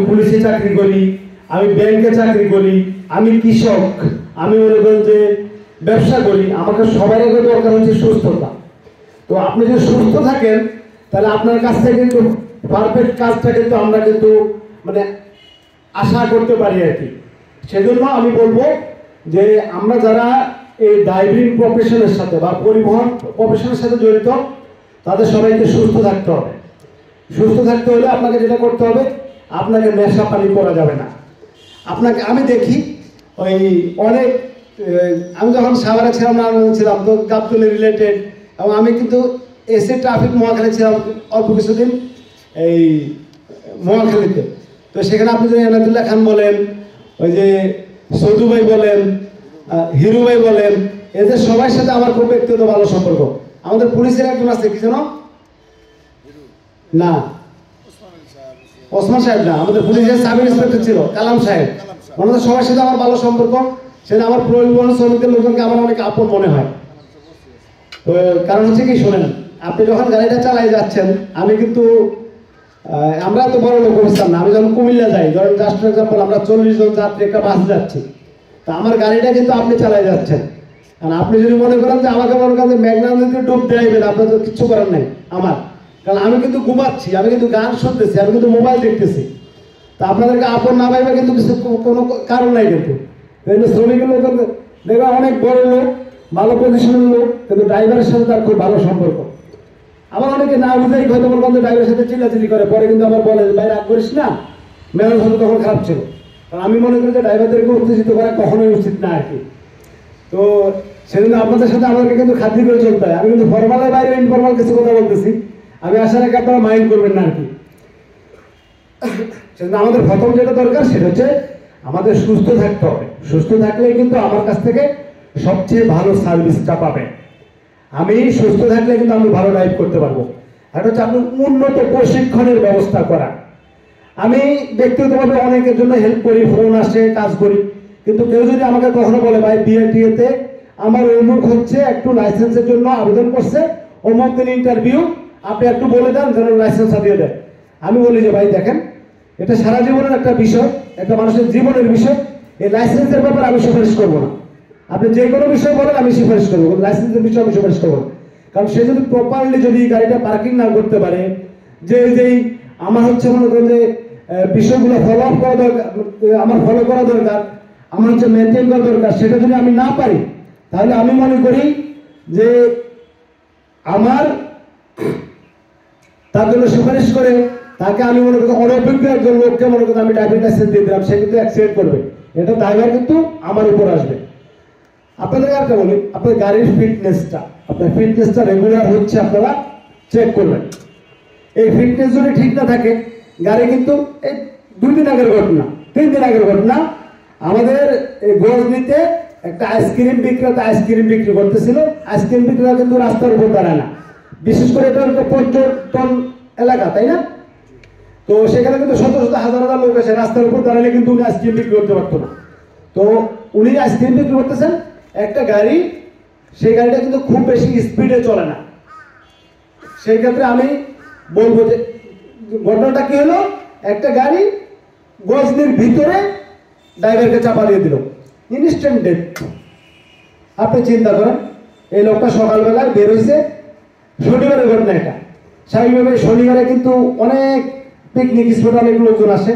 পুলিশে চাকরি করি, আমি ব্যাংকে চাকরি করি, আমি কৃষক, আমি মনে করেন যে ব্যবসা করি। আমাকে সবার আগে দরকার হচ্ছে সুস্থতা। তো আপনি যদি সুস্থ থাকেন তাহলে আপনার কাছ থেকে কিন্তু পারফেক্ট কাজটা কিন্তু আমরা কিন্তু মানে আশা করতে পারি আর কি। সেজন্য আমি বলবো যে আমরা যারা এই ড্রাইভিং প্রফেশনের সাথে বা পরিবহন প্রফেশনের সাথে জড়িত তাদের সবাইকে সুস্থ থাকতে হবে। সুস্থ থাকতে হলে আপনাকে যেটা করতে হবে, আপনাকে নেশা পানি করা যাবে না। আপনাকে আমি দেখি ওই অনেক, আমি যখন সাভারে ছিলাম না ছিলাম তো গাবতলী রিলেটেড, এবং আমি কিন্তু এসে ট্রাফিক মহাখালী ছিলাম অল্প কিছুদিন এই মহাখালীতে। তো সেখানে আপনি যদি এনাদুল্লাহ খান বলেন, ওই যে সৌদু ভাই বলেন, হিরু ভাই বলেন, এদের সবার সাথে আমার খুব ব্যক্তিগত ভালো সম্পর্ক। আমাদের পুলিশের একজন আছে, কি যেন না ওসমান সাহেব না, আমাদের পুলিশের সাব ইন্সপেক্টর ছিল কালাম সাহেব, ওনাদের সবার সাথে আমার ভালো সম্পর্ক। সেটা আমার পরিবহন শ্রমিকের লোকজনকে আমার অনেক আপন মনে হয়। তো কারণ হচ্ছে কি, শোনেন, আপনি যখন গাড়িটা চালাই যাচ্ছেন, আমি কিন্তু আমরা তো বড় লোক অবস্থান না, আমি যখন কুমিল্লা যাই, ধরেন জাস্ট ফর এক্সাম্পল আমরা 40 জন যাত্রী একটা বাস যাচ্ছি, তা আমার গাড়িটা কিন্তু আপনি চালাই যাচ্ছেন। কারণ আপনি যদি মনে করেন যে আমাকে মনে করেন যে মেঘনা নদীতে ডুব দেবেন, আপনার তো কিচ্ছু করার নাই আমার, কারণ আমি কিন্তু ঘুমাচ্ছি, আমি কিন্তু গান শুনতেছি, আমি কিন্তু মোবাইল দেখতেছি। তা আপনাদেরকে আপন না পাইবে কিন্তু কিছু কোনো কারণ নাই। কিন্তু শ্রমিকের লোক দেখবে অনেক বড় লোক, ভালো পজিশনের লোক, কিন্তু ড্রাইভারের সাথে তার খুব ভালো সম্পর্ক। আবার অনেকে না বুঝাই হয়তো বলবেন যে ড্রাইভারের সাথে চিল্লাচিল্লি করে, পরে কিন্তু আবার বলে ভাই রাগ করিস না, মেজাজ হয়তো তখন খারাপ ছিল। কারণ আমি মনে করি যে ড্রাইভারদেরকে উত্তেজিত করা কখনোই উচিত না আর কি। তো সেজন্য আপনাদের সাথে আমাদেরকে কিন্তু খাদ্য করে চলতে হয়। আমি কিন্তু ফর্মালের বাইরে ইনফর্মাল কিছু কথা বলতেছি, আমি আশা রাখি আপনারা মাইন্ড করবেন না আর কি। সেজন্য আমাদের প্রথম যেটা দরকার সেটা হচ্ছে আমাদের সুস্থ থাকতে হবে। সুস্থ থাকলে কিন্তু আমার কাছ থেকে সবচেয়ে ভালো সার্ভিসটা পাবেন। আমি সুস্থ থাকলে কিন্তু আমি ভালো ড্রাইভ করতে পারবো। এটা হচ্ছে আপনি উন্নত প্রশিক্ষণের ব্যবস্থা করা। আমি ব্যক্তিগতভাবে অনেকের জন্য হেল্প করি, ফোন আসে, কাজ করি, কিন্তু কেউ যদি আমাকে কখনো বলে ভাই বিএটিএতে আমার অমুক হচ্ছে একটু লাইসেন্সের জন্য আবেদন করছে, অমুক দিন ইন্টারভিউ, আপনি একটু বলে দেন যেন লাইসেন্সটা দিয়ে দেয়। আমি বলি যে ভাই দেখেন, এটা সারা জীবনের একটা বিষয়, একটা মানুষের জীবনের বিষয়। এই লাইসেন্সের ব্যাপারে আমি সুপারিশ করবো না। আপনি যে কোনো বিষয় বলেন আমি সুপারিশ করবো, লাইসেন্সের বিষয়ে আমি সুপারিশ করবো না। কারণ সে যদি প্রপারলি যদি গাড়িটা পার্কিং না করতে পারে, যেই আমার হচ্ছে মনে করেন যে বিষয়গুলো ফলো আপ করা দরকার, আমার ফলো করা দরকার, আমার হচ্ছে মেনটেন করা দরকার, সেটা যদি আমি না পারি, তাহলে আমি মনে করি যে আমার তার জন্য সুপারিশ করে তাকে আমি মনে করি অনভিজ্ঞ একজন লোককে মনে করি আমি ড্রাইভিং লাইসেন্স দিয়ে দিলাম, সে কিন্তু অ্যাক্সিডেন্ট করবে, এটা ড্রাইভার কিন্তু আমার উপর আসবে। আপনাদেরকে একটা বলি, আপনার গাড়ির ফিটনেসটা, আপনার ফিটনেসটা রেগুলার হচ্ছে আপনারা চেক করবেন। এই ফিটনেস যদি ঠিক না থাকে, গাড়ি কিন্তু এই 2 দিন আগের ঘটনা, 3 দিন আগের ঘটনা, আমাদের এই গজনীতে একটা আইসক্রিম বিক্রেতা আইসক্রিম বিক্রি করতেছিল। আইসক্রিম বিক্রেতা কিন্তু রাস্তার উপর দাঁড়ায় না, বিশেষ করে এটা একটা পর্যটন এলাকা, তাই না? তো সেখানে কিন্তু শত শত হাজার হাজার লোক আছে, রাস্তার উপর দাঁড়ালে কিন্তু উনি আইসক্রিম বিক্রি করতে পারতো না। তো উনি আইসক্রিম বিক্রি করতেছেন, একটা গাড়ি, সেই গাড়িটা কিন্তু খুব বেশি স্পিডে চলে না। সেই ক্ষেত্রে আমি বলবো যে ঘটনাটা কি হলো, একটা গাড়ি গজনীর ভিতরে ড্রাইভারকে চাপা দিয়ে দিল, ইনস্ট্যান্ট ডেথ। আপনি চিন্তা করেন, এই লোকটা সকালবেলায় বের হয়েছে, শনিবারের ঘটনা এটা। স্বাভাবিকভাবে শনিবারে কিন্তু অনেক পিকনিক স্পটে অনেক লোকজন আসে,